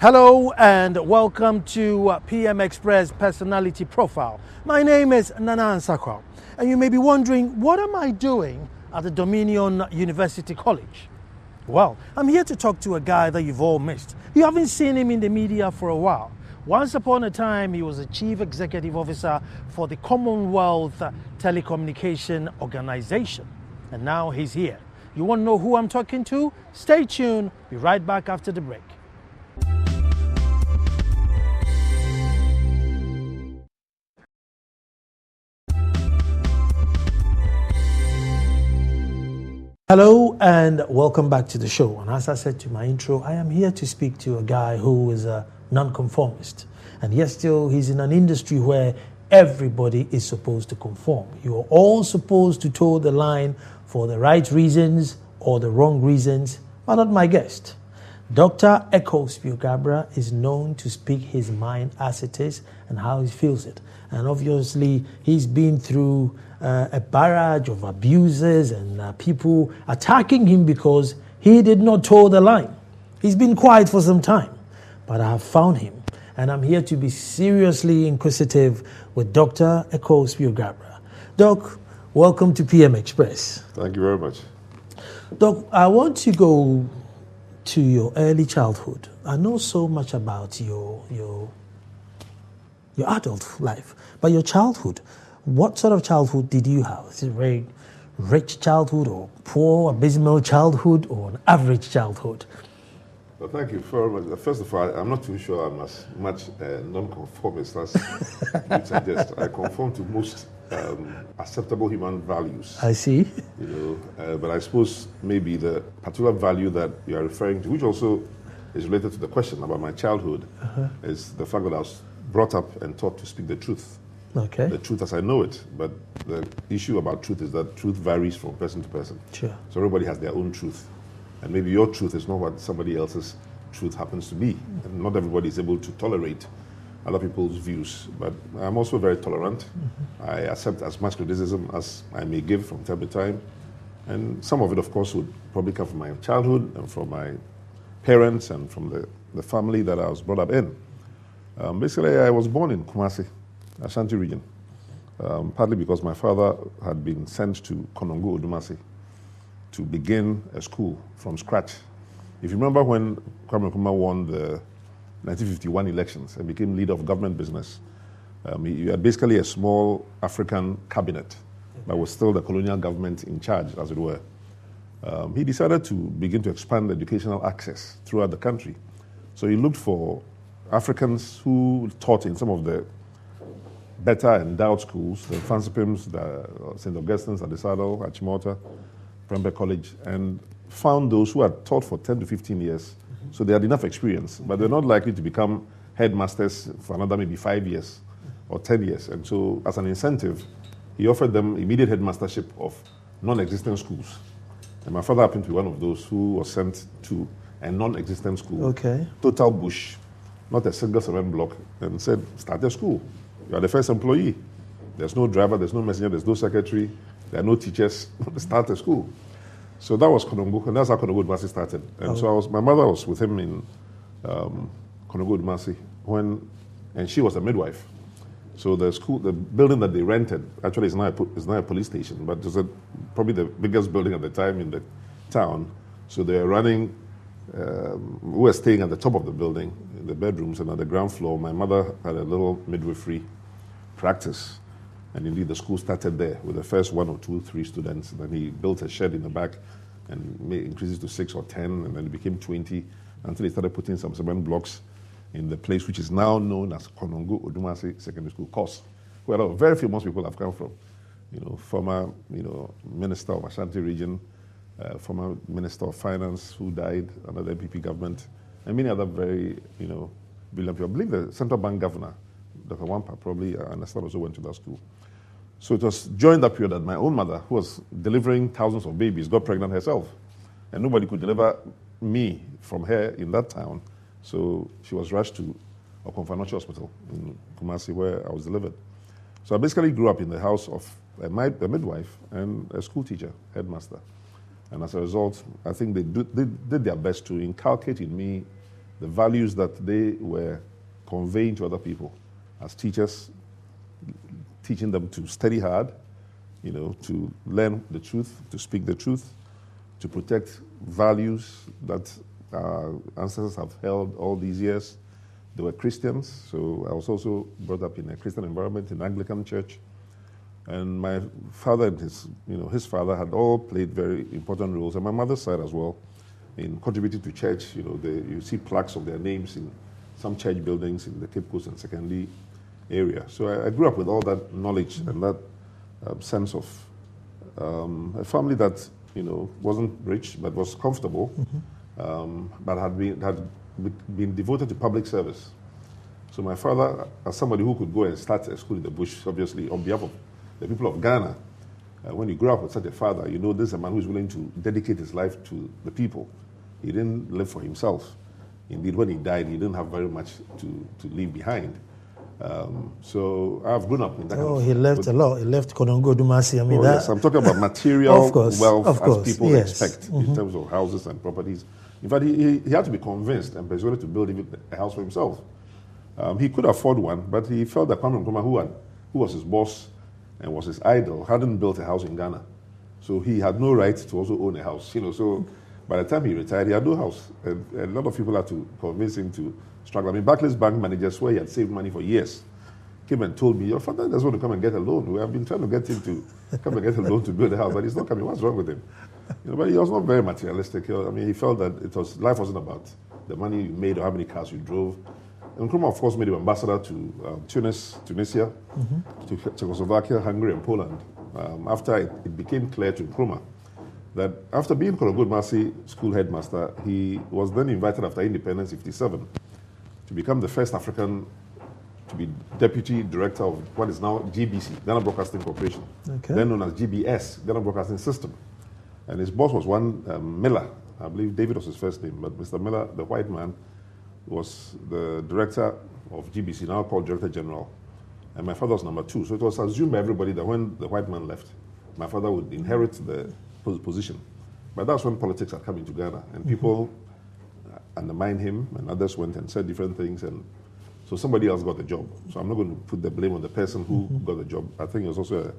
Hello and welcome to PM Express Personality Profile. My name is Nana Ansakwa, and you may be wondering, what am I doing at the Dominion University College? Well, I'm here to talk to a guy that you've all missed. You haven't seen him in the media for a while. Once upon a time, he was a chief executive officer for the Commonwealth Telecommunication Organization, and now he's here. You want to know who I'm talking to? Stay tuned. Be right back after the break. Hello and welcome back to the show. And as I said to my intro, I am here to speak to a guy who is a nonconformist. And yet still he's in an industry where everybody is supposed to conform. You're all supposed to toe the line for the right reasons or the wrong reasons, but not my guest. Dr. Ekwow Spio Garbrah is known to speak his mind as it is and how he feels it. And obviously, he's been through a barrage of abuses and people attacking him because he did not toe the line. He's been quiet for some time, but I have found him. And I'm here to be seriously inquisitive with Dr. Ekwow Spio Garbrah. Doc, welcome to PM Express. Thank you very much. Doc, I want to go to your early childhood. I know so much about your adult life, but your childhood, what sort of childhood did you have? Is it a very rich childhood or poor, abysmal childhood or an average childhood? Well, thank you very much. First of all, I'm not too sure I'm as much non-conformist as you suggest. I conform to most acceptable human values. I see. But I suppose maybe the particular value that you are referring to, which also is related to the question about my childhood, is the fact that I was brought up and taught to speak the truth. Okay. The truth as I know it. But the issue about truth is that truth varies from person to person. Sure. So everybody has their own truth. And maybe your truth is not what somebody else's truth happens to be. And not everybody is able to tolerate other people's views. But I'm also very tolerant. I accept as much criticism as I may give from time to time. And some of it, of course, would probably come from my childhood and from my parents and from the family that I was brought up in. Basically, I was born in Kumasi, Ashanti region, partly because my father had been sent to Konongo, Odumasi, to begin a school from scratch. If you remember when Kwame Nkrumah won the 1951 elections and became leader of government business, he had basically a small African cabinet, but was still the colonial government in charge, as it were. He decided to begin to expand educational access throughout the country. So he looked for Africans who taught in some of the better endowed schools, the Franciscans, the St. Augustine's, Adesado, Achimota, Prempeh College, and found those who had taught for 10 to 15 years. So they had enough experience, but they're not likely to become headmasters for another maybe 5 years or 10 years. And so as an incentive, he offered them immediate headmastership of non-existent schools. And my father happened to be one of those who was sent to a non-existent school. Okay. Total bush, not a single cement block, and said, start a school. You are the first employee. There's no driver, there's no messenger, there's no secretary, there are no teachers. Start a school. So that was Konongo, and that's how Konongo Udumasi started. And so my mother was with him in Konongo Udumasi and she was a midwife. So the building that they rented, actually is now a police station, but it was probably the biggest building at the time in the town. So they were running, we were staying at the top of the building, in the bedrooms, and at the ground floor, my mother had a little midwifery practice. And indeed, the school started there with the first 1 or 2, 3 students. And then he built a shed in the back and increased it to 6 or 10, and then it became 20 until he started putting some cement blocks in the place which is now known as Konongo Udumasi Secondary School, KOS, where very famous people have come from. Former, minister of Ashanti region, former minister of finance who died under the NPP government, and many other very, brilliant people. I believe the central bank governor, Dr. Wampa, probably, I understand, also went to that school. So it was during that period that my own mother, who was delivering thousands of babies, got pregnant herself. And nobody could deliver me from her in that town. So she was rushed to Okonfanochi Hospital in Kumasi, where I was delivered. So I basically grew up in the house of a midwife and a school teacher, headmaster. And as a result, I think they did their best to inculcate in me the values that they were conveying to other people as teachers, teaching them to study hard, to learn the truth, to speak the truth, to protect values that our ancestors have held all these years. They were Christians, so I was also brought up in a Christian environment in Anglican church. And my father and his father had all played very important roles, and my mother's side as well, in contributing to church. You see plaques of their names in some church buildings in the Cape Coast and Secondary area. So I grew up with all that knowledge and that sense of a family that wasn't rich but was comfortable, but had been devoted to public service. So my father, as somebody who could go and start a school in the bush, obviously on behalf of the people of Ghana, when you grow up with such a father, this is a man who's willing to dedicate his life to the people. He didn't live for himself. Indeed, when he died, he didn't have very much to leave behind. So I've grown up in that. Oh, he left a lot. He left Konongo Dumasi. Yes, I'm talking about material wealth as people expect in terms of houses and properties. In fact, he had to be convinced and persuaded to build even a house for himself. He could afford one, but he felt that Kwame Nkrumah, who was his boss and was his idol, hadn't built a house in Ghana. So he had no right to also own a house. So by the time he retired, he had no house. And a lot of people had to convince him to struggle. Barclays bank manager swore he had saved money for years. Came and told me, your father doesn't want to come and get a loan. We have been trying to get him to come and get a loan to build a house, but he's not coming. What's wrong with him? But he was not very materialistic. He felt that life wasn't about the money you made or how many cars you drove. And Nkrumah, of course, made him ambassador to Tunisia, to Czechoslovakia, Hungary, and Poland. After it became clear to Nkrumah that after being Konongo Dumasi school headmaster, he was then invited after independence, 1957, to become the first African to be deputy director of what is now GBC, Ghana Broadcasting Corporation, then known as GBS, Ghana Broadcasting System. And his boss was one Miller. I believe David was his first name, but Mr. Miller, the white man, was the director of GBC, now called Director General. And my father was number 2. So it was assumed by everybody that when the white man left, my father would inherit the position. But that's when politics had come into Ghana, and people undermined him, and others went and said different things, and so somebody else got the job. So I'm not going to put the blame on the person who got the job. I think he was also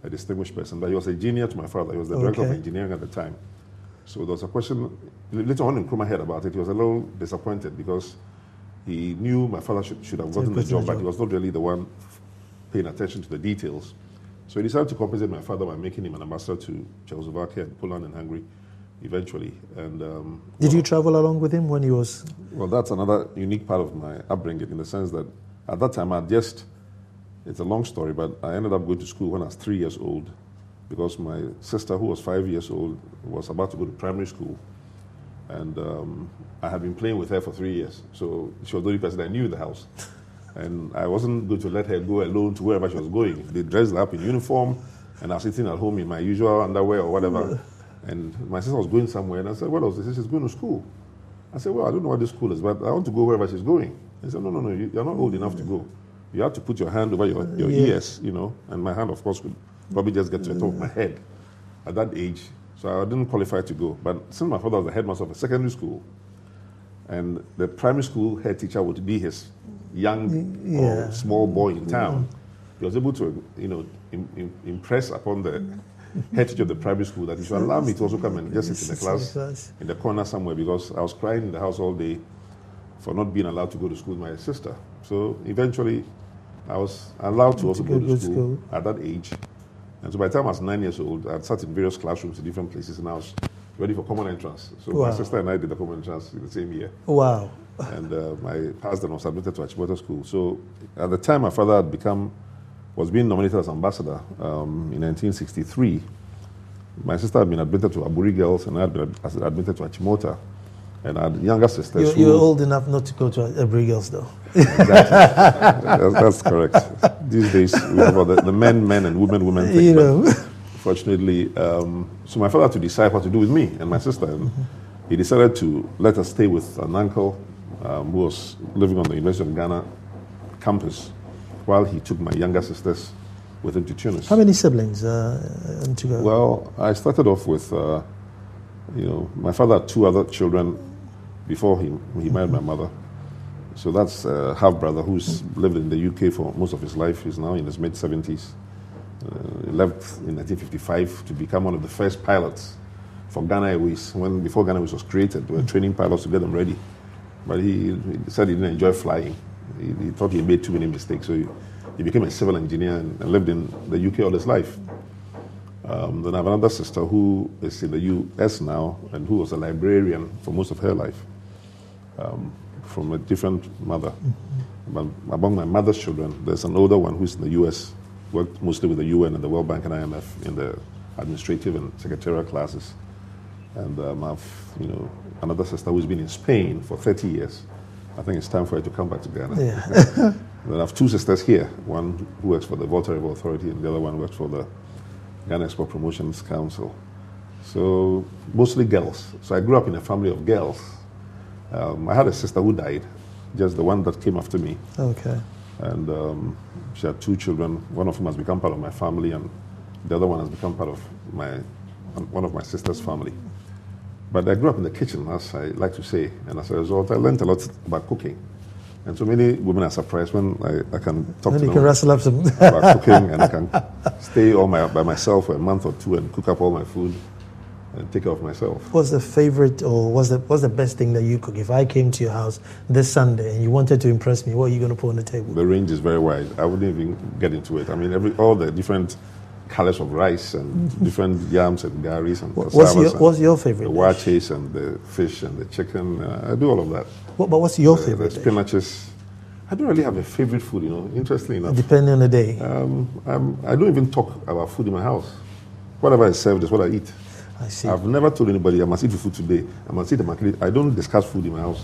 a distinguished person, but he was a junior to my father. He was the director of engineering at the time. So there was a question, later on Nkrumah heard about it, he was a little disappointed because he knew my father should have gotten the job, but he was not really the one paying attention to the details. So he decided to compensate my father by making him an ambassador to Czechoslovakia and Poland and Hungary eventually. And did you travel along with him when he was? Well, that's another unique part of my upbringing in the sense that at that time it's a long story, but I ended up going to school when I was 3 years old because my sister, who was 5 years old, was about to go to primary school. And I had been playing with her for 3 years. So she was the only person I knew in the house. And I wasn't going to let her go alone to wherever she was going. They dressed her up in uniform, and I was sitting at home in my usual underwear or whatever. And my sister was going somewhere, and I said, what else? She said, she's going to school. I said, well, I don't know what this school is, but I want to go wherever she's going. He said, no, you're not old enough to go. You have to put your hand over your ears, and my hand, of course, could probably just get to the top of my head at that age. So I didn't qualify to go. But since my father was the headmaster of a secondary school, and the primary school head teacher would be his young or small boy in town, he was able to, impress upon the head teacher of the primary school that he should allow me to also come and just sit in the class in the corner somewhere because I was crying in the house all day for not being allowed to go to school with my sister. So eventually I was allowed to also go to school at that age. And so by the time I was 9 years old, I had sat in various classrooms in different places and I was ready for common entrance. So my sister and I did the common entrance in the same year. Wow. And my husband was admitted to Achimota School. So at the time my father was being nominated as ambassador in 1963. My sister had been admitted to Aburi Girls and I had been admitted to Achimota. And I had younger sisters. You're old enough not to go to Aburi Girls though. Exactly. That's correct. These days we have the men and women thing. Fortunately, so my father had to decide what to do with me and my sister. And he decided to let us stay with an uncle who was living on the University of Ghana campus while he took my younger sisters with him to Tunis. How many siblings to go? Well, I started off with, my father had 2 other children before he married my mother. So that's a half-brother who's lived in the UK for most of his life. He's now in his mid-70s. He left in 1955 to become one of the first pilots for Ghana Airways. Before Ghana Airways was created, we were training pilots to get them ready. But he said he didn't enjoy flying. He thought he made too many mistakes. So he became a civil engineer and lived in the UK all his life. Then I have another sister who is in the US now and who was a librarian for most of her life, from a different mother. Mm-hmm. But among my mother's children, there's an older one who's in the US, worked mostly with the UN and the World Bank and IMF in the administrative and secretarial classes. And I have, another sister who's been in Spain for 30 years. I think it's time for her to come back to Ghana. Yeah. Then I have two sisters here, one who works for the Volta River Authority and the other one works for the Ghana Export Promotions Council. So mostly girls. So I grew up in a family of girls. I had a sister who died, just the one that came after me. Okay. And she had two children. One of them has become part of my family, and the other one has become part of one of my sister's family. But I grew up in the kitchen, as I like to say, and as a result, I learned a lot about cooking. And so many women are surprised when I can talk to them wrestle up some about cooking, and I can stay by myself for a month or two and cook up all my food and take care of myself. What's the favorite, or what's the best thing that you cook? If I came to your house this Sunday and you wanted to impress me, what are you going to put on the table? The range is very wide. I wouldn't even get into it. I mean, all the different colors of rice and different yams and garis and what's your favorite? The waches and the fish and the chicken. I do all of that. But what's your favorite? The spinaches. I don't really have a favorite food, interestingly enough. Depending on the day. I don't even talk about food in my house. Whatever is served is what I eat. I see. I've never told anybody I must eat food today. I must eat the mackerel. I don't discuss food in my house.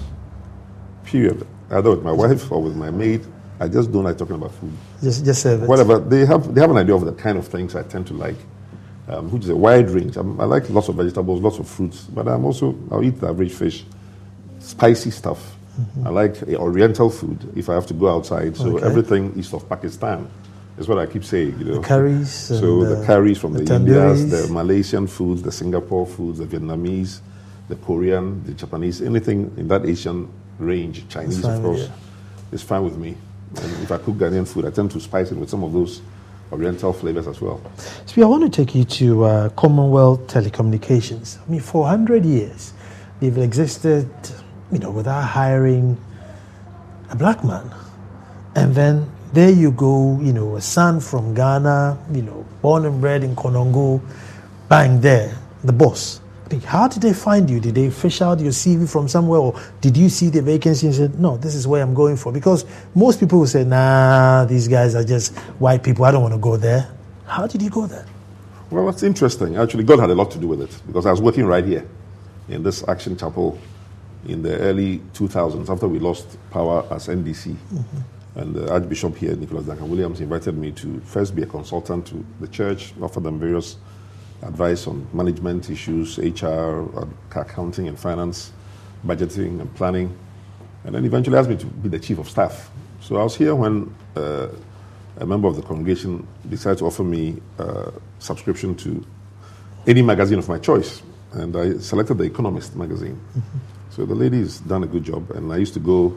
Period. Either with my wife or with my maid. I just don't like talking about food. Just serve it. Whatever. They have an idea of the kind of things I tend to like, which is a wide range. I like lots of vegetables, lots of fruits, but I'll eat the average fish, spicy stuff. Mm-hmm. I like Oriental food if I have to go outside. So everything east of Pakistan is what I keep saying. The curries. So the curries from the Indias, the Malaysian foods, the Singapore foods, the Vietnamese, the Korean, the Japanese, anything in that Asian range, Chinese of course, is fine with me. And if I cook Ghanaian food, I tend to spice it with some of those Oriental flavors as well. So I want to take you to Commonwealth Telecommunications. I mean, for 100 years, they've existed, without hiring a black man. And then there you go, a son from Ghana, born and bred in Konongo, bang there, the boss. How did they find you? Did they fish out your CV from somewhere, or did you see the vacancy and said, no, this is where I'm going for? Because most people will say, nah, these guys are just white people, I don't want to go there. How did you go there? Well, that's interesting. Actually, God had a lot to do with it, because I was working right here in this Action Chapel in the early 2000s after we lost power as NDC. Mm-hmm. And the Archbishop here, Nicholas Duncan Williams, invited me to first be a consultant to the church, offer them various advice on management issues, HR, accounting and finance, budgeting and planning, and then eventually asked me to be the chief of staff. So I was here when a member of the congregation decided to offer me a subscription to any magazine of my choice, and I selected The Economist magazine. Mm-hmm. So the lady's done a good job, and I used to go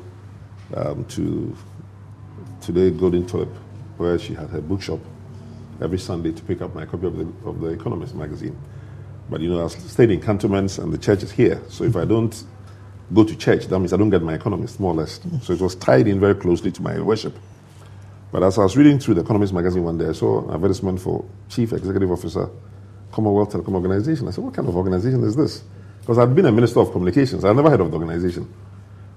to today Golden Tulip, where she had her bookshop, every Sunday to pick up my copy of the Economist magazine. But I stayed in cantonments and the church is here. So if I don't go to church, that means I don't get my Economist, more or less. So it was tied in very closely to my worship. But as I was reading through the Economist magazine one day, I saw an advertisement for Chief Executive Officer, Commonwealth Telecom Organization. I said, what kind of organization is this? Because I'd been a Minister of Communications. I'd never heard of the organization.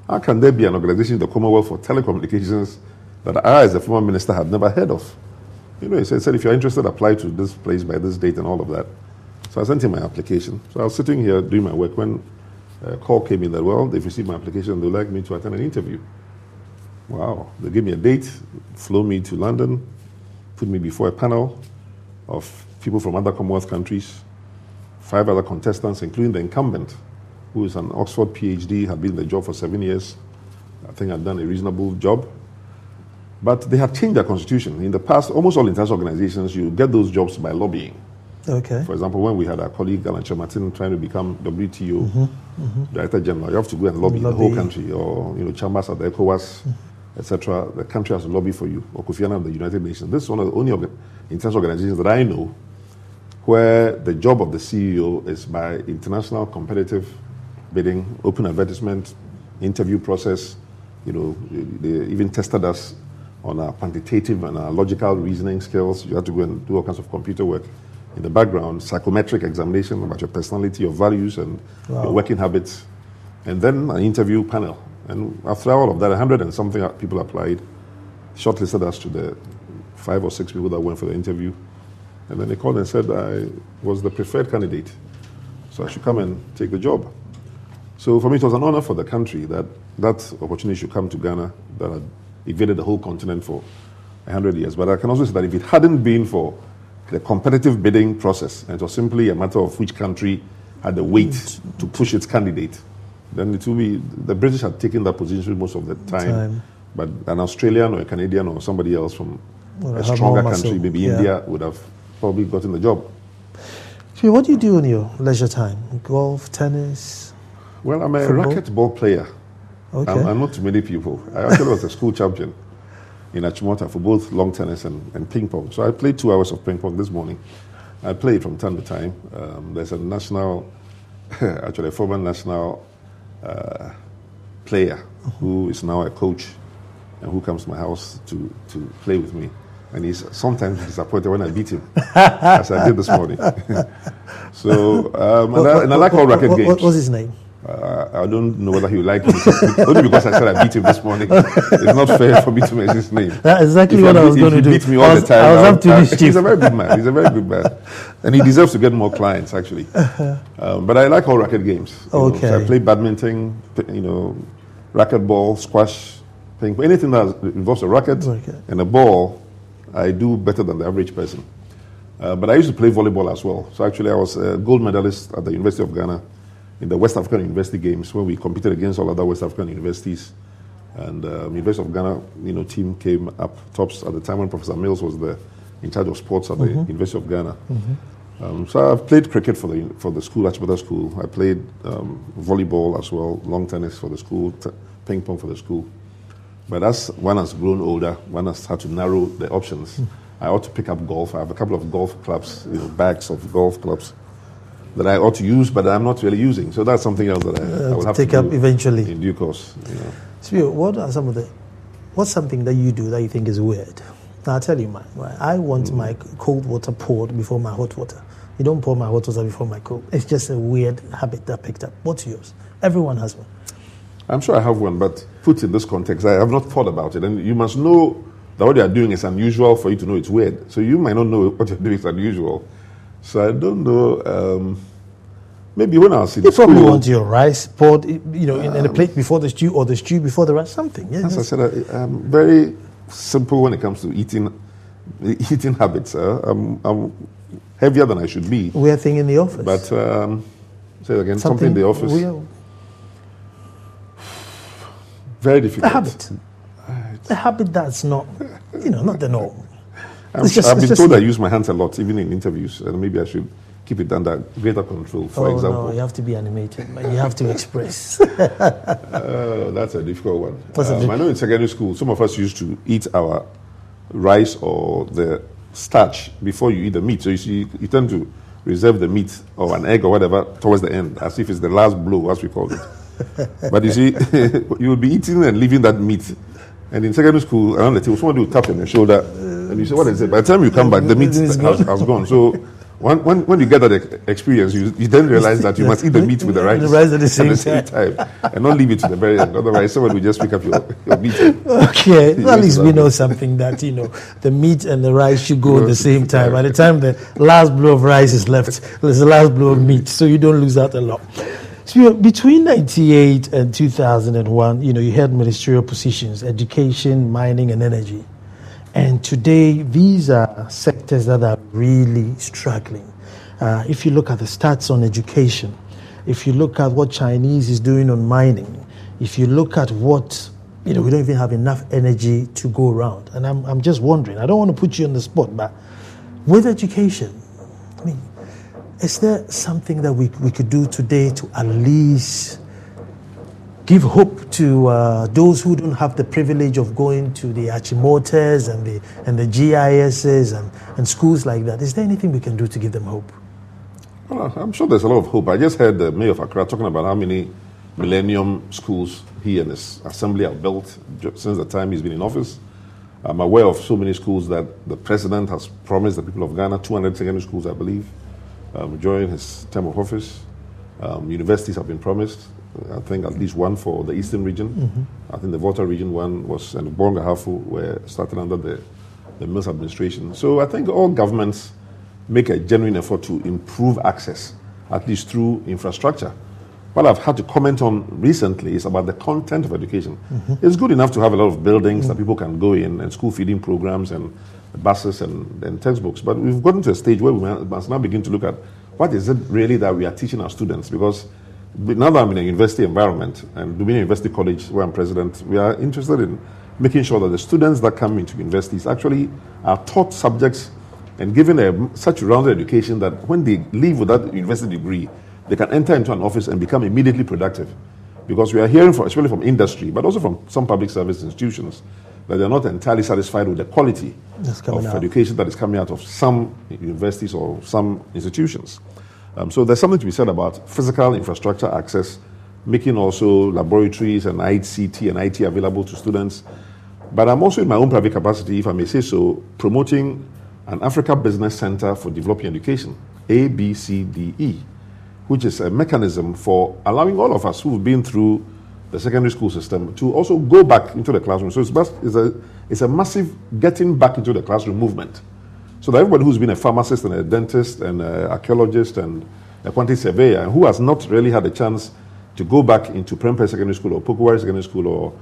How can there be an organization, the Commonwealth for Telecommunications, that I, as a former minister, had never heard of? He said, if you're interested, apply to this place by this date and all of that. So I sent him my application. So I was sitting here doing my work when a call came in that, well, they've received my application, they'd like me to attend an interview. Wow. They gave me a date, flew me to London, put me before a panel of people from other Commonwealth countries, 5 other contestants, including the incumbent, who is an Oxford PhD, had been in the job for 7 years. I think I'd done a reasonable job. But they had changed their constitution. In the past, almost all international organizations, you get those jobs by lobbying. For example, when we had our colleague Alan Martin trying to become WTO Director General, you have to go and lobby the whole country, or chambers at the ECOWAS, etc. The country has to lobby for you, or Kofi Annan of the United Nations. This is one of the only international organizations that I know where the job of the CEO is by international competitive bidding, open advertisement, interview process. They even tested us on our quantitative and our logical reasoning skills. You have to go and do all kinds of computer work in the background, psychometric examination about your personality, your values, and your working habits, and then an interview panel. And after all of that, 100 and something people applied, shortlisted us to the 5 or 6 people that went for the interview. And then they called and said I was the preferred candidate, so I should come and take the job. So for me, it was an honor for the country that opportunity should come to Ghana, that had evaded the whole continent for 100 years. But I can also say that if it hadn't been for the competitive bidding process, and it was simply a matter of which country had the weight to push its candidate, then it would be, the British had taken that position most of the time. But an Australian or a Canadian or somebody else from a stronger country, maybe India, would have probably gotten the job. So what do you do in your leisure time? Golf, tennis? Well, I'm a racquetball player. I'm not too many people. I actually was a school champion in Achimota for both long tennis and ping pong. So I played 2 hours of ping pong this morning. I play from time to time. There's a national, actually a former national player who is now a coach and who comes to my house to play with me. And he's sometimes disappointed when I beat him, as I did this morning. So, and I like all racket games. What's his name? I don't know whether he would like it, only because I said I beat him this morning. It's not fair for me to mention his name. That's exactly what I was going to do. He beat me all the time. I was up to mischief. He's a very good man. He's a very good man. And he deserves to get more clients, actually. But I like all racket games. So I play badminton, racquetball, squash, ping pong. Anything that involves a racket and a ball, I do better than the average person. But I used to play volleyball as well. So actually I was a gold medalist at the University of Ghana in the West African University Games, where we competed against all other West African universities. And University of Ghana, team came up tops at the time when Professor Mills was in charge of sports at the University of Ghana. So I've played cricket for the school, Achimota School. I played volleyball as well, long tennis for the school, ping pong for the school. But as one has grown older, one has had to narrow the options. I ought to pick up golf. I have a couple of golf clubs, bags of golf clubs that I ought to use, but I'm not really using. So that's something else that I will have to take up eventually in due course. Spio, what's something that you do that you think is weird? Now I'll tell you mine. Right? I want my cold water poured before my hot water. You don't pour my hot water before my cold. It's just a weird habit that I picked up. What's yours? Everyone has one. I'm sure I have one, but put in this context, I have not thought about it. And you must know that what you are doing is unusual for you to know it's weird. So you might not know what you're doing is unusual. So I don't know. Maybe when I was in school, you probably want your rice poured, in a plate before the stew, or the stew before the rice. Something. Yeah, as I said, I'm very simple when it comes to eating habits. I'm heavier than I should be. Weird thing in the office. But say it again. Something in the office. Very difficult. A habit that's not, not the norm. I've been told I use my hands a lot, even in interviews, and maybe I should keep it under greater control, for example. No, you have to be animated, but you have to express. That's a difficult one. I know in secondary school, some of us used to eat our rice or the starch before you eat the meat. So you tend to reserve the meat or an egg or whatever towards the end, as if it's the last blow, as we call it. But you see, you will be eating and leaving that meat. And in secondary school, around the table, someone will tap on your shoulder, and you say, "What is it?" By the time you come back, the meat has gone. So when you get that experience, you then realize that you must eat the meat with the rice at the same time, and not leave it to the very end. Otherwise, someone will just pick up your meat. Okay, well, at least we know something that, the meat and the rice should go at the same time. By the time the last blow of rice is left, there's the last blow of meat, so you don't lose out a lot. So between 1998 and 2001, you held ministerial positions, education, mining, and energy. And today, these are sectors that are really struggling. If you look at the stats on education, if you look at what Chinese is doing on mining, if you look at what, we don't even have enough energy to go around. And I'm just wondering, I don't want to put you on the spot, but with education, is there something that we could do today to at least give hope to those who don't have the privilege of going to the Achimotas and the GISs and schools like that? Is there anything we can do to give them hope? Well, I'm sure there's a lot of hope. I just heard the mayor of Accra talking about how many millennium schools he and his assembly have built since the time he's been in office. I'm aware of so many schools that the president has promised the people of Ghana, 200 secondary schools, I believe, during his term of office. Universities have been promised. I think at least one for the eastern region. I think the Volta region one was, and Bonga Hafu were started under the Mills administration. So I think all governments make a genuine effort to improve access, at least through infrastructure. What I've had to comment on recently is about the content of education. It's good enough to have a lot of buildings that people can go in, and school feeding programs and buses and textbooks, but we've gotten to a stage where we must now begin to look at what is it really that we are teaching our students, because now that I'm in a university environment and being a university college where I'm president, we are interested in making sure that the students that come into universities actually are taught subjects and given such a rounded education that when they leave with that university degree, they can enter into an office and become immediately productive. Because we are hearing, especially from industry, but also from some public service institutions, that they're not entirely satisfied with the quality of education that is coming out of some universities or some institutions. So there's something to be said about physical infrastructure access, making also laboratories and ICT and IT available to students. But I'm also in my own private capacity, if I may say so, promoting an Africa Business Center for Developing Education, ABCDE, which is a mechanism for allowing all of us who've been through the secondary school system to also go back into the classroom. So it's a massive getting back into the classroom movement. So that everybody who's been a pharmacist and a dentist and an archaeologist and a quantity surveyor who has not really had a chance to go back into Prempeh Secondary School or Pokowari Secondary School or,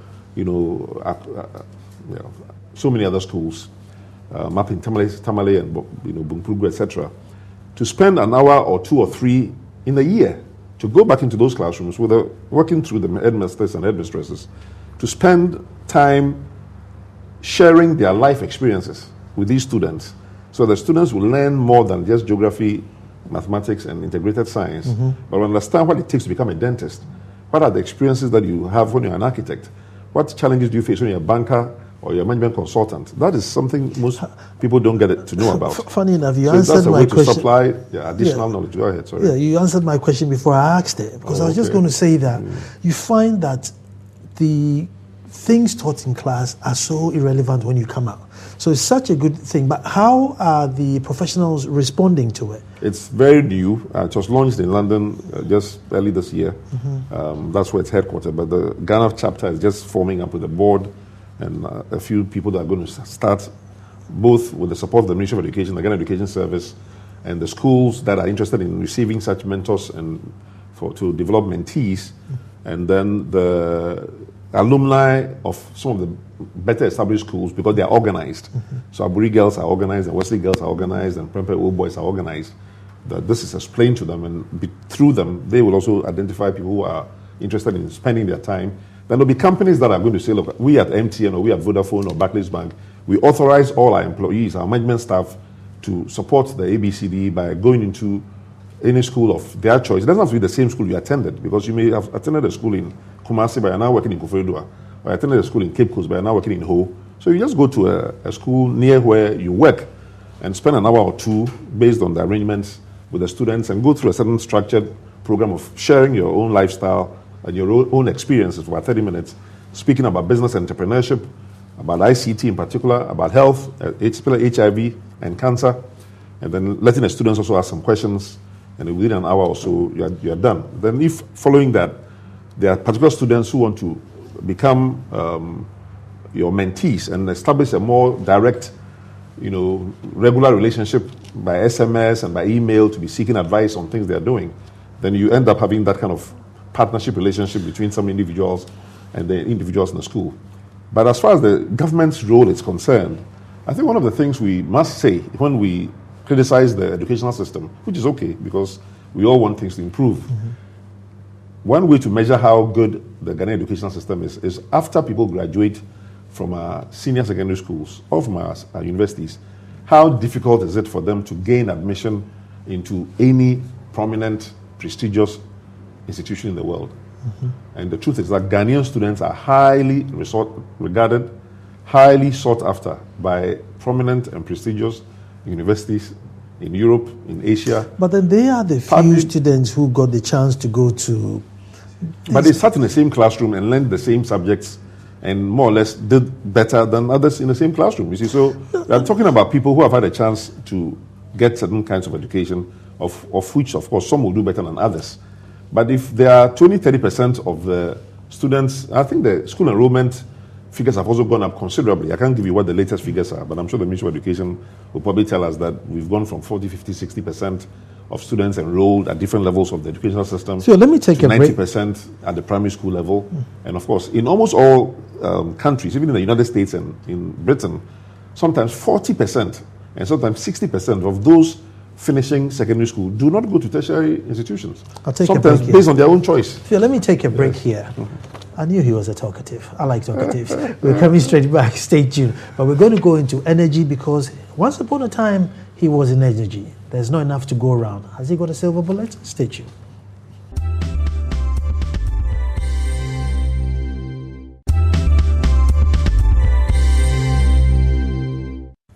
so many other schools, Mapping Tamale and Bunkpugu, etc., to spend an hour or 2 or 3 in a year to go back into those classrooms working through the headmasters and headmistresses to spend time sharing their life experiences with these students. So the students will learn more than just geography, mathematics, and integrated science, but will understand what it takes to become a dentist. What are the experiences that you have when you're an architect? What challenges do you face when you're a banker or you're a management consultant? That is something most people don't get to know about. Funny enough, you answered my question. To supply additional knowledge. Go ahead, sorry. Yeah, you answered my question before I asked it, because I was just going to say that you find that the things taught in class are so irrelevant when you come out. So it's such a good thing. But how are the professionals responding to it? It's very new. It was launched in London just early this year. That's where it's headquartered. But the Ghana chapter is just forming up with a board and a few people that are going to start, both with the support of the Ministry of Education, the Ghana Education Service, and the schools that are interested in receiving such mentors and to develop mentees, and then the alumni of some of the better established schools, because they are organized. So Aburi girls are organized, and Wesley girls are organized, and Prempeh old boys are organized. That this is explained to them, and through them, they will also identify people who are interested in spending their time. Then there'll be companies that are going to say, look, we at MTN or we at Vodafone or Barclays Bank, we authorize all our employees, our management staff, to support the ABCD by going into any school of their choice. It doesn't have to be the same school you attended, because you may have attended a school in Kumasi but you're now working in Koforidua, or attended a school in Cape Coast but you're now working in Ho. So you just go to a school near where you work and spend an hour or 2 based on the arrangements with the students and go through a certain structured program of sharing your own lifestyle and your own experiences for about 30 minutes, speaking about business entrepreneurship, about ICT in particular, about health, HIV and cancer, and then letting the students also ask some questions, and within an hour or so, you're done. Then if following that, there are particular students who want to become your mentees and establish a more direct, regular relationship by SMS and by email to be seeking advice on things they're doing, then you end up having that kind of partnership relationship between some individuals and the individuals in the school. But as far as the government's role is concerned, I think one of the things we must say when we criticize the educational system, which is okay because we all want things to improve, one way to measure how good the Ghanaian educational system is after people graduate from our senior secondary schools or from our universities, how difficult is it for them to gain admission into any prominent, prestigious institution in the world. And the truth is that Ghanaian students are highly regarded, highly sought after by prominent and prestigious universities in Europe, in Asia. But then they are the few students who got the chance to go to... But they sat in the same classroom and learned the same subjects and more or less did better than others in the same classroom. You see, so I'm talking about people who have had a chance to get certain kinds of education, of which, of course, some will do better than others. But if there are 20-30% of the students, I think the school enrollment figures have also gone up considerably. I can't give you what the latest figures are, but I'm sure the Ministry of Education will probably tell us that we've gone from 40, 50, 60% of students enrolled at different levels of the educational system. So let me take a 90% at the primary school level. And of course, in almost all countries, even in the United States and in Britain, sometimes 40% and sometimes 60% of those finishing secondary school do not go to tertiary institutions. I'll take sometimes a break based on their own choice. Phil, let me take a break here. I knew he was a talkative. I like talkatives. We're coming straight back. Stay tuned. But we're going to go into energy because once upon a time, he was in energy. There's not enough to go around. Has he got a silver bullet? Stay tuned.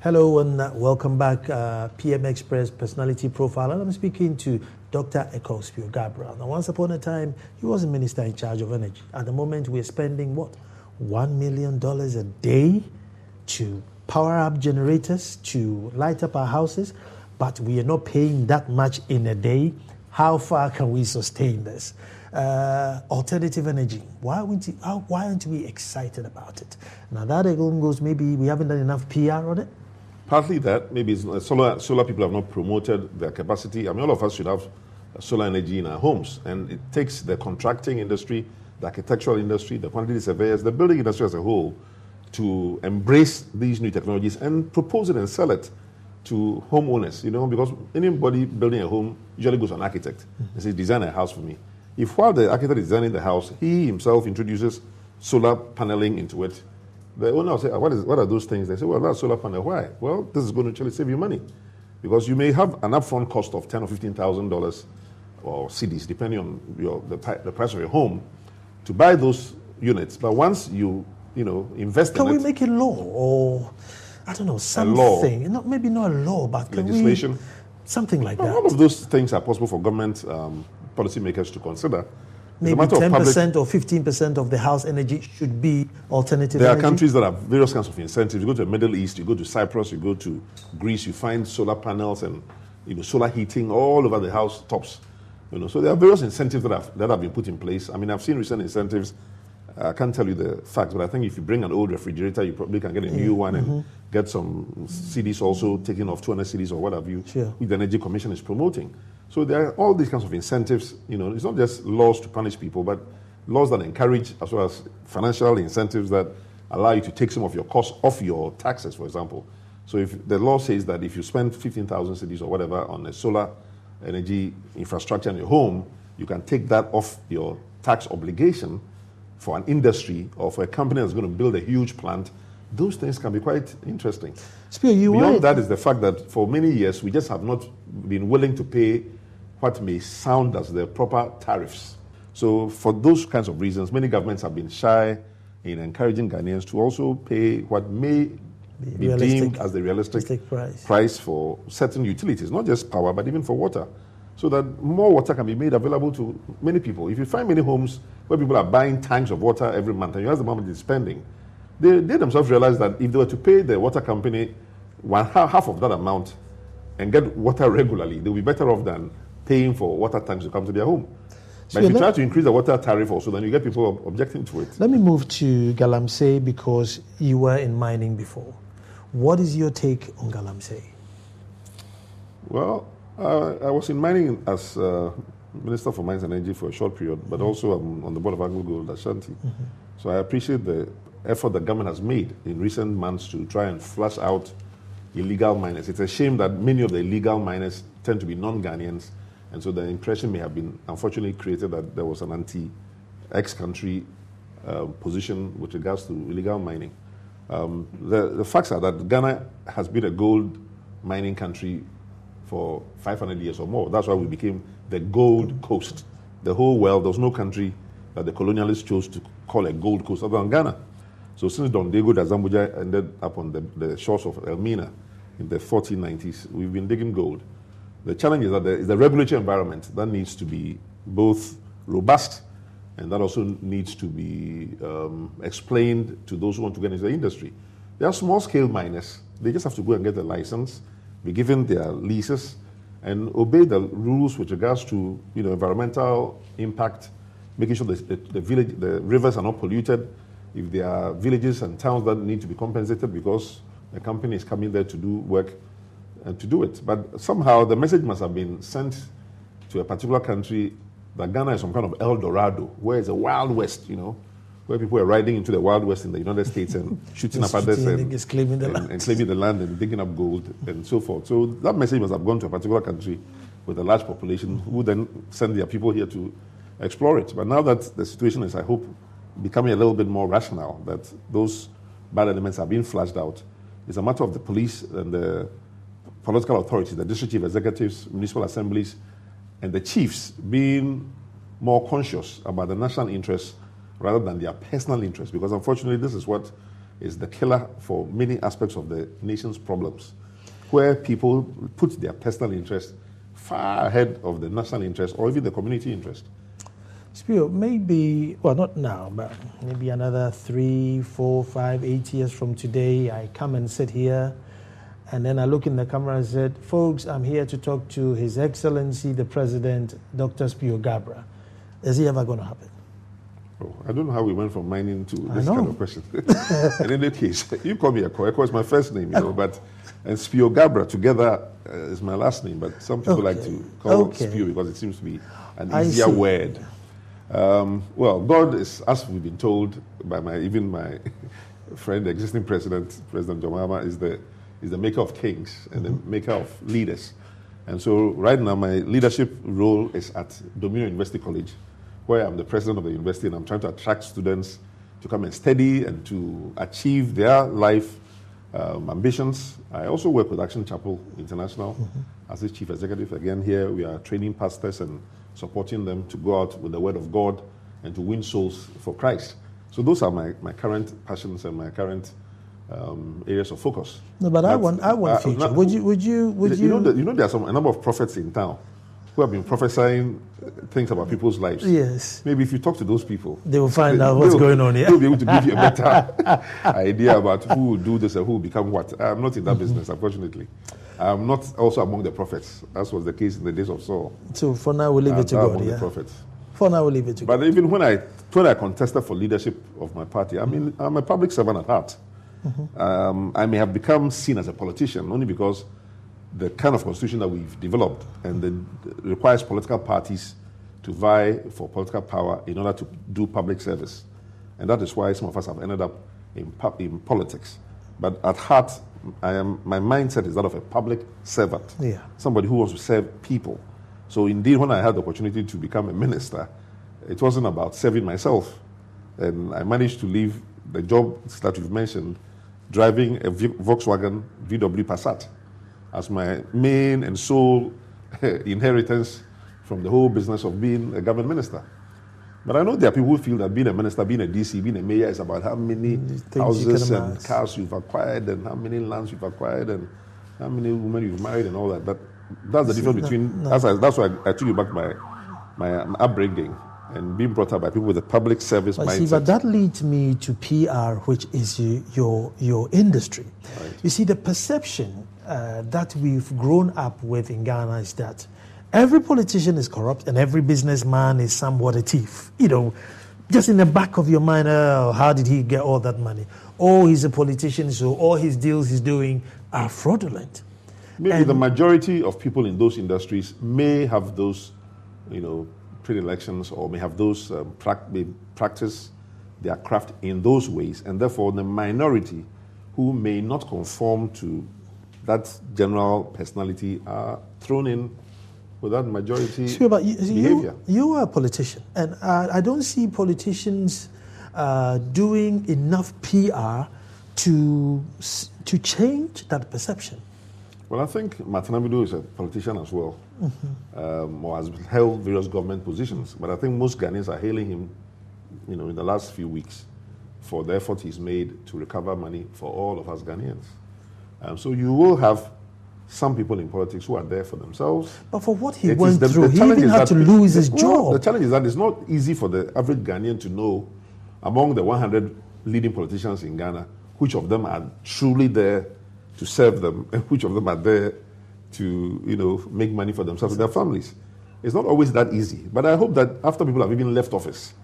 Hello and welcome back, PM Express Personality Profile. And I'm speaking to Dr. Ekwow Spio Garbrah. Now, once upon a time, he was a minister in charge of energy. At the moment, we're spending, what, $1 million a day to power up generators, to light up our houses, but we are not paying that much in a day. How far can we sustain this? Alternative energy. Why aren't we excited about it? Now, that alone goes, maybe we haven't done enough PR on it. Partly that, maybe it's solar people have not promoted their capacity. I mean, all of us should have solar energy in our homes. And it takes the contracting industry, the architectural industry, the quantity surveyors, the building industry as a whole to embrace these new technologies and propose it and sell it to homeowners, you know, because anybody building a home usually goes to an architect and says, design a house for me. If while the architect is designing the house, he himself introduces solar paneling into it, the owner will say, what are those things? They say, well, that's solar panel. Why? Well, this is going to actually save you money. Because you may have an upfront cost of $10,000 or $15,000 or cedis, depending on the price of your home, to buy those units. But once you invest in it... Can we make it law or, I don't know, something? Maybe not a law, but legislation? Something like that. All of those things are possible for government policymakers to consider. Maybe 10% or 15% of the house energy should be alternative energy. There are countries that have various kinds of incentives. You go to the Middle East, you go to Cyprus, you go to Greece, you find solar panels and solar heating all over the house tops. So there are various incentives that have been put in place. I mean, I've seen recent incentives. I can't tell you the facts, but I think if you bring an old refrigerator, you probably can get a new one and get some CDs also, taking off 200 CDs or what have you, which the Energy Commission is promoting. So there are all these kinds of incentives. It's not just laws to punish people, but laws that encourage, as well as financial incentives that allow you to take some of your costs off your taxes, for example. So if the law says that if you spend 15,000 CDs or whatever on a solar energy infrastructure in your home, you can take that off your tax obligation for an industry or for a company that's going to build a huge plant. Those things can be quite interesting. Beyond that is the fact that for many years we just have not been willing to pay what may sound as the proper tariffs. So for those kinds of reasons, many governments have been shy in encouraging Ghanaians to also pay what may be deemed as the realistic price for certain utilities, not just power, but even for water, so that more water can be made available to many people. If you find many homes where people are buying tanks of water every month and you ask them how much they're spending, they themselves realize that if they were to pay the water company half of that amount and get water regularly, they'll be better off than paying for water tanks to come to their home. But if you try to increase the water tariff also, then you get people objecting to it. Let me move to Galamsey because you were in mining before. What is your take on Galamsey? Well, I was in mining as Minister for Mines and Energy for a short period, but also I'm on the board of AngloGold Ashanti. So I appreciate the effort the government has made in recent months to try and flush out illegal miners. It's a shame that many of the illegal miners tend to be non-Ghanaians, and so the impression may have been unfortunately created that there was an anti-ex-country position with regards to illegal mining. The facts are that Ghana has been a gold mining country for 500 years or more. That's why we became the Gold Coast. The whole world, there was no country that the colonialists chose to call a Gold Coast other than Ghana. So since Don Diego da Zambuja ended up on the shores of Elmina in the 1490s, we've been digging gold. The challenge is that there is a regulatory environment that needs to be both robust and that also needs to be explained to those who want to get into the industry. They are small-scale miners. They just have to go and get a license, be given their leases, and obey the rules with regards to environmental impact, making sure the rivers are not polluted. If there are villages and towns that need to be compensated because a company is coming there to do work and to do it. But somehow the message must have been sent to a particular country that Ghana is some kind of El Dorado, where it's a Wild West, where people are riding into the Wild West in the United States and shooting up others and claiming the land and digging up gold and so forth. So that message must have gone to a particular country with a large population who then send their people here to explore it. But now that the situation is, I hope, becoming a little bit more rational, that those bad elements are being flushed out, it's a matter of the police and the political authorities, the district chief executives, municipal assemblies, and the chiefs being more conscious about the national interest rather than their personal interest, because unfortunately this is what is the killer for many aspects of the nation's problems, where people put their personal interest far ahead of the national interest or even the community interest. Spio, maybe, well, not now, but maybe another 3, 4, 5, 8 years from today, I come and sit here, and then I look in the camera and said, folks, I'm here to talk to His Excellency, the President, Dr. Spio Garbrah. Is it ever going to happen? Oh, I don't know how we went from mining to this kind of question. In any case, you call me Ekwow. Ekwow is my first name, but and Spio Garbrah together is my last name. But some people like to call it Spio because it seems to be an easier word. Well, God is, as we've been told by my friend, the existing President John Mahama, is the maker of kings and the maker of leaders. And so right now my leadership role is at Dominion University College, where I'm the president of the university, and I'm trying to attract students to come and study and to achieve their life ambitions. I also work with Action Chapel International as its chief executive. Again, here we are training pastors and supporting them to go out with the word of God and to win souls for Christ. So those are my current passions and my current areas of focus. No, but I want future. Would you? There are a number of prophets in town who have been prophesying things about people's lives. Yes. Maybe if you talk to those people, they will find out what's going on here. They'll be able to give you a better idea about who will do this and who will become what. I'm not in that business, unfortunately. I'm not also among the prophets. That was the case in the days of Saul. So for now, we'll leave it to God. The prophets. For now, we'll leave it to God. But even when I contested for leadership of my party, I'm a public servant at heart. I may have become seen as a politician only because the kind of constitution that we've developed and requires political parties to vie for political power in order to do public service. And that is why some of us have ended up in politics. But at heart, my mindset is that of a public servant, somebody who wants to serve people. So indeed, when I had the opportunity to become a minister, it wasn't about serving myself. And I managed to leave the job that you've mentioned, driving a Volkswagen VW Passat, as my main and sole inheritance from the whole business of being a government minister. But I know there are people who feel that being a minister, being a DC, being a mayor is about how many houses and cars you've acquired and how many lands you've acquired and how many women you've married and all that. But that's the difference between, that's why I took you back my upbringing and being brought up by people with a public service mindset. See, but that leads me to PR, which is your industry. Right. You see, the perception that we've grown up with in Ghana is that every politician is corrupt and every businessman is somewhat a thief. Just in the back of your mind, how did he get all that money? Oh, he's a politician, so all his deals he's doing are fraudulent. Maybe the majority of people in those industries may have those, predilections, or may have those practice their craft in those ways, and therefore the minority who may not conform to that general personality are thrown in with that majority behavior. You are a politician, and I don't see politicians doing enough PR to change that perception. Well, I think Matanamido is a politician as well, or has held various government positions. But I think most Ghanaians are hailing him, in the last few weeks for the effort he's made to recover money for all of us Ghanaians. So you will have some people in politics who are there for themselves. But for what he went through, he even had to lose his job. The challenge is that it's not easy for the average Ghanaian to know, among the 100 leading politicians in Ghana, which of them are truly there to serve them and which of them are there to, make money for themselves and their families. It's not always that easy. But I hope that after people have even left office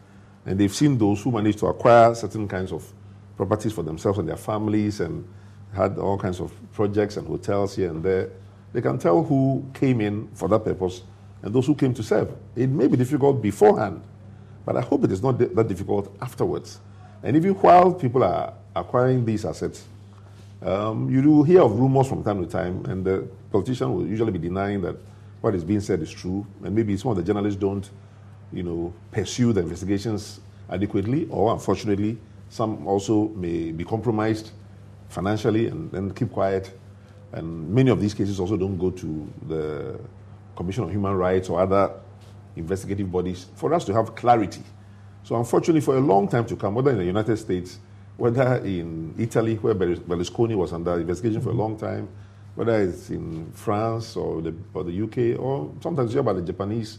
and they've seen those who managed to acquire certain kinds of properties for themselves and their families and had all kinds of projects and hotels here and there, they can tell who came in for that purpose and those who came to serve. It may be difficult beforehand, but I hope it is not that difficult afterwards. And even while people are acquiring these assets, you do hear of rumors from time to time, and the politician will usually be denying that what is being said is true, and maybe some of the journalists don't, pursue the investigations adequately, or unfortunately, some also may be compromised financially and then keep quiet. And many of these cases also don't go to the Commission of Human Rights or other investigative bodies for us to have clarity. So unfortunately, for a long time to come, whether in the United States, whether in Italy, where Berlusconi was under investigation for a long time, whether it's in France or the UK, or sometimes you hear about the Japanese,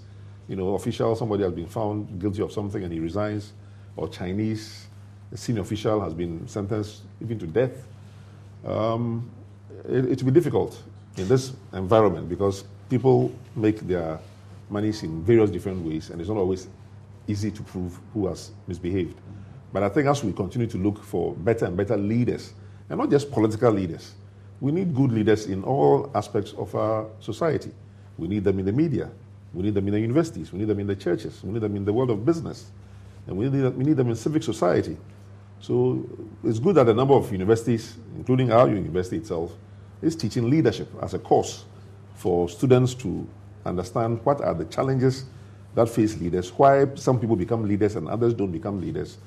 official, somebody has been found guilty of something and he resigns, or Chinese, a senior official has been sentenced even to death. It will be difficult in this environment because people make their monies in various different ways, and it's not always easy to prove who has misbehaved. But I think as we continue to look for better and better leaders, and not just political leaders, we need good leaders in all aspects of our society. We need them in the media, we need them in the universities, we need them in the churches, we need them in the world of business, and we need them in civic society. So it's good that a number of universities, including our university itself, is teaching leadership as a course for students to understand what are the challenges that face leaders, why some people become leaders and others don't become leaders,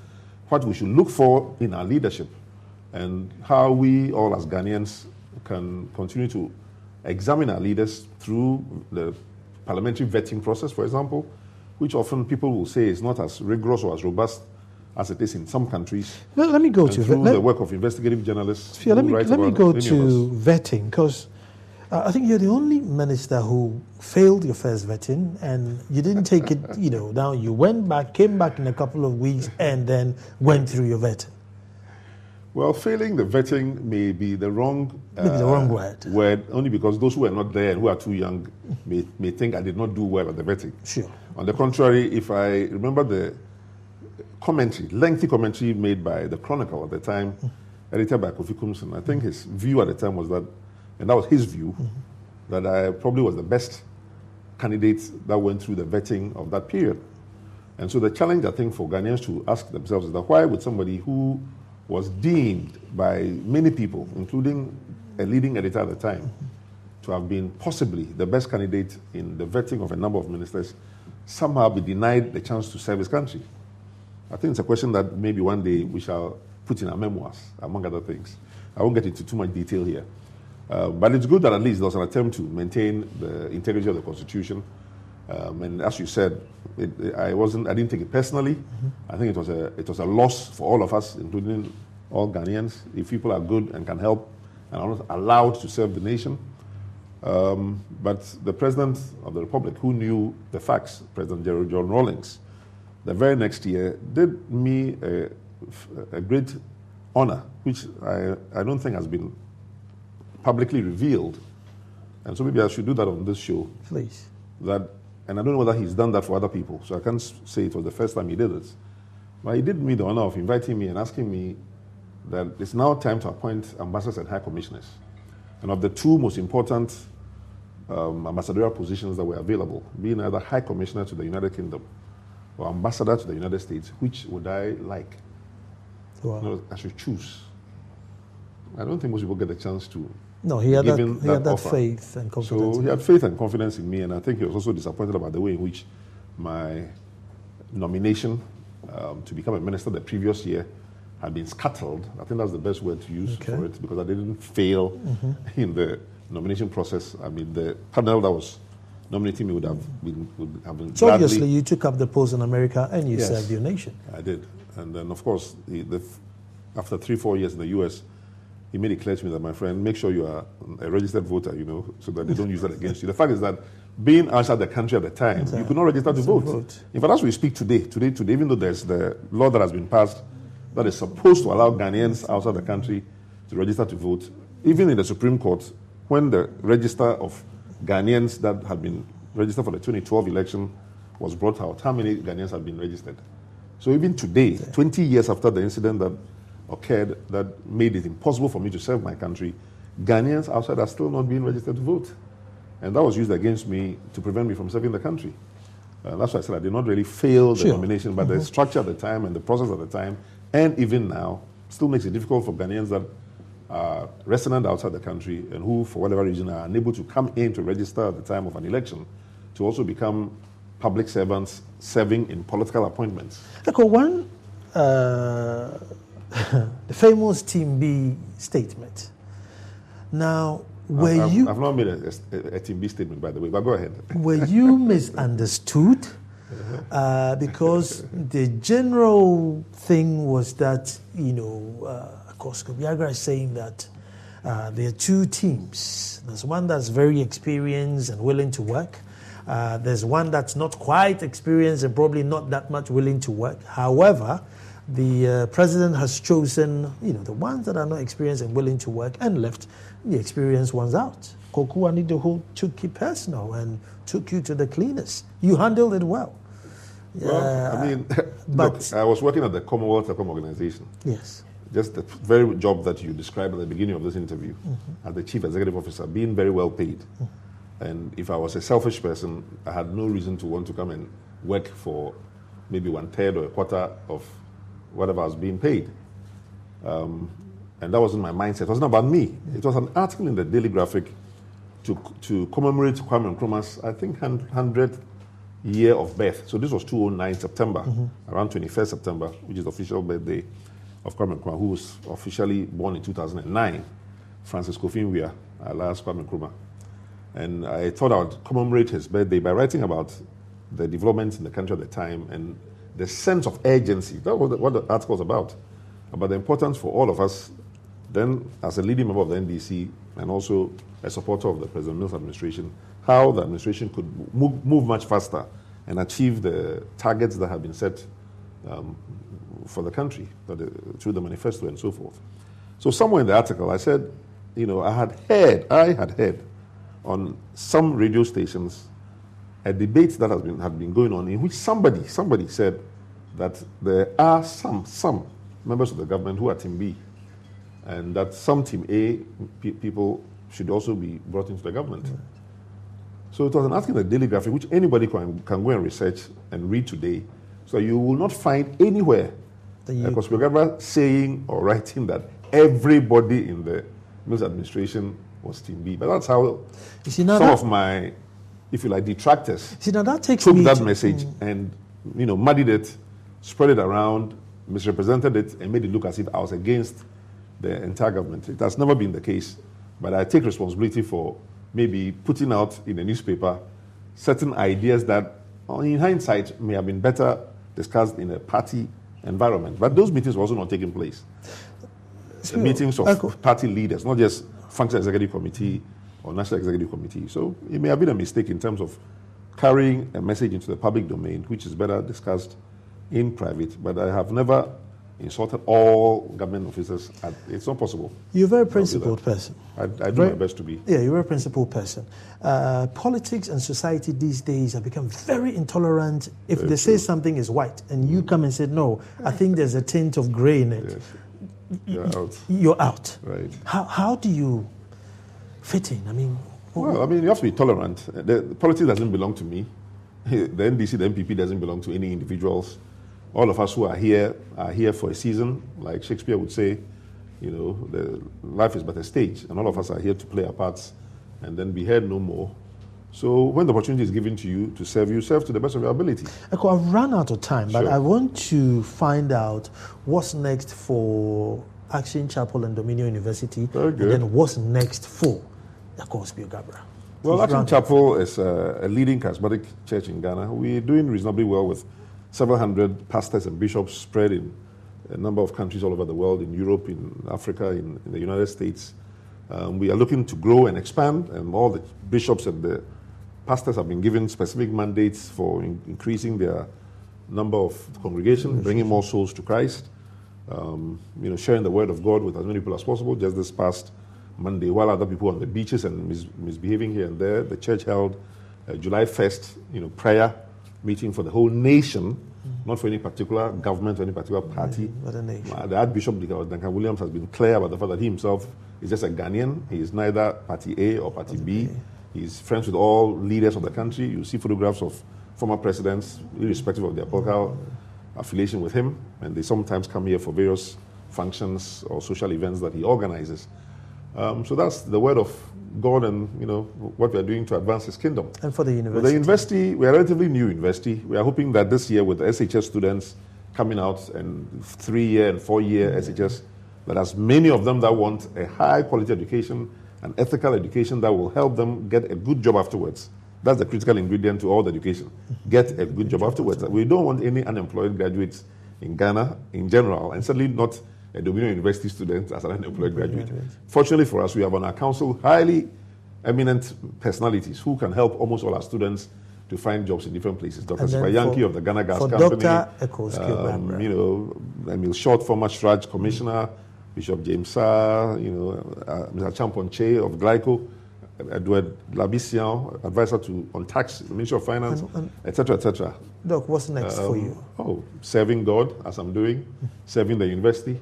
what we should look for in our leadership, and how we all as Ghanaians can continue to examine our leaders through the parliamentary vetting process, for example, which often people will say is not as rigorous or as robust as it is in some countries. Well, let me go to the work of investigative journalists. Let me go to vetting, because I think you're the only minister who failed your first vetting, and you didn't take it, down. You went back, came back in a couple of weeks, and then went through your vetting. Well, failing the vetting may be the wrong word, only because those who are not there and who are too young may think I did not do well at the vetting. Sure. On the contrary, if I remember the lengthy commentary made by the Chronicle at the time, edited by Kofi Kumson, I think his view at the time was that, and that was his view, that I probably was the best candidate that went through the vetting of that period. And so the challenge, I think, for Ghanaians to ask themselves is that why would somebody who was deemed by many people, including a leading editor at the time, to have been possibly the best candidate in the vetting of a number of ministers, somehow be denied the chance to serve his country? I think it's a question that maybe one day we shall put in our memoirs, among other things. I won't get into too much detail here. But it's good that at least there was an attempt to maintain the integrity of the Constitution. And as you said, I didn't take it personally. I think it was a loss for all of us, including all Ghanaians, if people are good and can help and are not allowed to serve the nation. But the President of the Republic, who knew the facts, President John Rawlings, the very next year did me a great honor, which I don't think has been publicly revealed. And so maybe I should do that on this show. Please. And I don't know whether he's done that for other people, so I can't say it was the first time he did it. But he did me the honor of inviting me and asking me that it's now time to appoint ambassadors and high commissioners. And of the two most important ambassadorial positions that were available, being either high commissioner to the United Kingdom or ambassador to the United States, which would I like? Wow. I should choose. I don't think most people get the chance to. No, he had that faith and confidence. So he had faith and confidence in me, and I think he was also disappointed about the way in which my nomination to become a minister the previous year had been scuttled. I think that's the best word to use for it, because I didn't fail in the nomination process. I mean, the panel that was nominating me would have been. So obviously, you took up the post in America and you served your nation. I did, and then of course, after 3-4 years in the U.S., he made it clear to me that, my friend, make sure you are a registered voter, so that they don't use that against you. The fact is that being outside the country at the time, you could not register to vote. In fact, as we speak today, even though there's the law that has been passed that is supposed to allow Ghanaians outside the country to register to vote, even in the Supreme Court, when the register of Ghanaians that had been registered for the 2012 election was brought out, how many Ghanaians had been registered? So even today, 20 years after the incident that occurred that made it impossible for me to serve my country, Ghanaians outside are still not being registered to vote. And that was used against me to prevent me from serving the country. That's why I said I did not really fail the nomination, but the structure at the time and the process at the time, and even now, still makes it difficult for Ghanaians that are resident outside the country and who, for whatever reason, are unable to come in to register at the time of an election to also become public servants serving in political appointments. Ekwow, the famous Team B statement. Now, I've not made a Team B statement, by the way, but go ahead. Were you misunderstood? Because the general thing was that, Ekwow Spio Garbrah is saying that there are two teams. There's one that's very experienced and willing to work. There's one that's not quite experienced and probably not that much willing to work. However, the president has chosen, the ones that are not experienced and willing to work and left the experienced ones out. Koku Anidoho took you personal and took you to the cleaners. You handled it well. Well, look, I was working at the Commonwealth Telecom Organization. Yes. Just the very job that you described at the beginning of this interview, as the chief executive officer, being very well paid. And if I was a selfish person, I had no reason to want to come and work for maybe 1/3 or a quarter of whatever I was being paid. And that wasn't my mindset. It wasn't about me. It was an article in the Daily Graphic to commemorate Kwame Nkrumah's, I think, 100th year of birth. So this was 2009 September, around 21st September, which is the official birthday of Kwame Nkrumah, who was officially born in 2009, Francis Kofi Nwia, alias Kwame Nkrumah. And I thought I would commemorate his birthday by writing about the developments in the country at the time and the sense of urgency. That was what the article was about the importance for all of us, then as a leading member of the NDC and also a supporter of the President Mills administration, how the administration could move much faster and achieve the targets that have been set for the country through the manifesto and so forth. So somewhere in the article, I said, I had heard on some radio stations a debate that had been going on in which somebody said that there are some members of the government who are Team B, and that some Team A people should also be brought into the government. So it was an article in the Daily Graphic, which anybody can go and research and read today. So you will not find anywhere Ekwow Spio Garbrah saying or writing that everybody in the Mills administration was Team B. But that's how some of my, if you like, detractors took that message and muddied it, spread it around, misrepresented it, and made it look as if I was against the entire government. It has never been the case, but I take responsibility for maybe putting out in a newspaper certain ideas that, in hindsight, may have been better discussed in a party environment. But those meetings were also not taking place. The meetings of party leaders, not just Functional Executive Committee or National Executive Committee. So it may have been a mistake in terms of carrying a message into the public domain, which is better discussed in private. But I have never insulted all government officers. It's not possible. You're a very principled person. I do my best to be. Yeah, you're a principled person. Politics and society these days have become very intolerant. If they say something is white and you come and say, no, I think there's a tint of gray in it. Yes. You're out. Right. How do you fit in? You have to be tolerant. The politics doesn't belong to me. The NDC, the MPP doesn't belong to any individuals. All of us who are here for a season, like Shakespeare would say. Life is but a stage, and all of us are here to play our parts and then be heard no more. So when the opportunity is given to you to serve to the best of your ability. Ekwow, I've run out of time, but I want to find out what's next for Action Chapel and Dominion University, and then what's next for Ekwow Spio Garbrah? Well, Action Chapel is a leading charismatic church in Ghana. We're doing reasonably well with several hundred pastors and bishops spread in a number of countries all over the world, in Europe, in Africa, in the United States. We are looking to grow and expand, and all the bishops and the pastors have been given specific mandates for increasing their number of congregation, bringing more souls to Christ, sharing the word of God with as many people as possible. Just this past Monday, while other people on the beaches and misbehaving here and there, the church held July 1st, prayer meeting for the whole nation, not for any particular government or any particular party. But a nation. The Archbishop Duncan Williams has been clear about the fact that he himself is just a Ghanaian. He is neither Party A or Party B. He's friends with all leaders of the country. You see photographs of former presidents, irrespective of their political affiliation with him, and they sometimes come here for various functions or social events that he organizes. So that's the word of God and what we are doing to advance His kingdom. And for the university? For the university, we are a relatively new university. We are hoping that this year, with the SHS students coming out and 3-year and 4-year SHS, that as many of them that want a high quality education, an ethical education that will help them get a good job afterwards. That's the critical ingredient to all the education. Get a good job afterwards. We don't want any unemployed graduates in Ghana in general, and certainly not a Dominion University student as an unemployed graduate. Fortunately for us, we have on our council highly eminent personalities who can help almost all our students to find jobs in different places. Dr. Sipayanki of the Ghana Gas Company. Dr. Ekwow Spio Garbrah. Emil Short, former Shraj Commissioner, Bishop James Sarr, Mr. Champon Che of Glyco, Edward Labisian, advisor on tax, the Ministry of Finance, etc., etc. Doc, what's next for you? Serving God, as I'm doing, serving the university,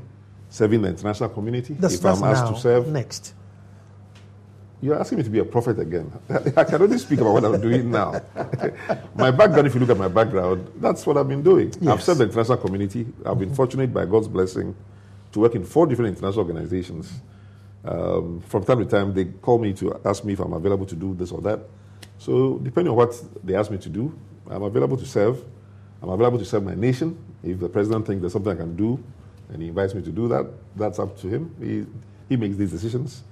serving the international community. If I'm asked to serve. Next. You're asking me to be a prophet again. I can only speak about what I'm doing now. My background, if you look at my background, that's what I've been doing. Yes. I've served the international community. I've been fortunate by God's blessing to work in 4 different international organizations. From time to time, they call me to ask me if I'm available to do this or that. So depending on what they ask me to do, I'm available to serve. I'm available to serve my nation. If the president thinks there's something I can do and he invites me to do that, that's up to him. He makes these decisions.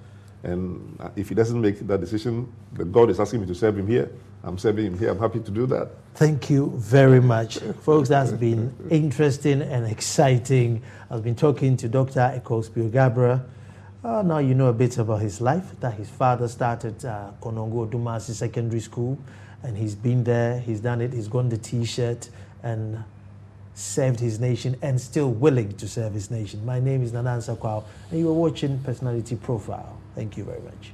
And if he doesn't make that decision, that God is asking me to serve him here, I'm serving him here. I'm happy to do that. Thank you very much. Folks, that's been interesting and exciting. I've been talking to Dr. Ekwow Spio Garbrah. Now you know a bit about his life, that his father started Konongo Dumasi Secondary School, and he's been there, he's done it, he's gotten the T-shirt and served his nation and still willing to serve his nation. My name is Nana Ekwow, and you are watching Personality Profile. Thank you very much.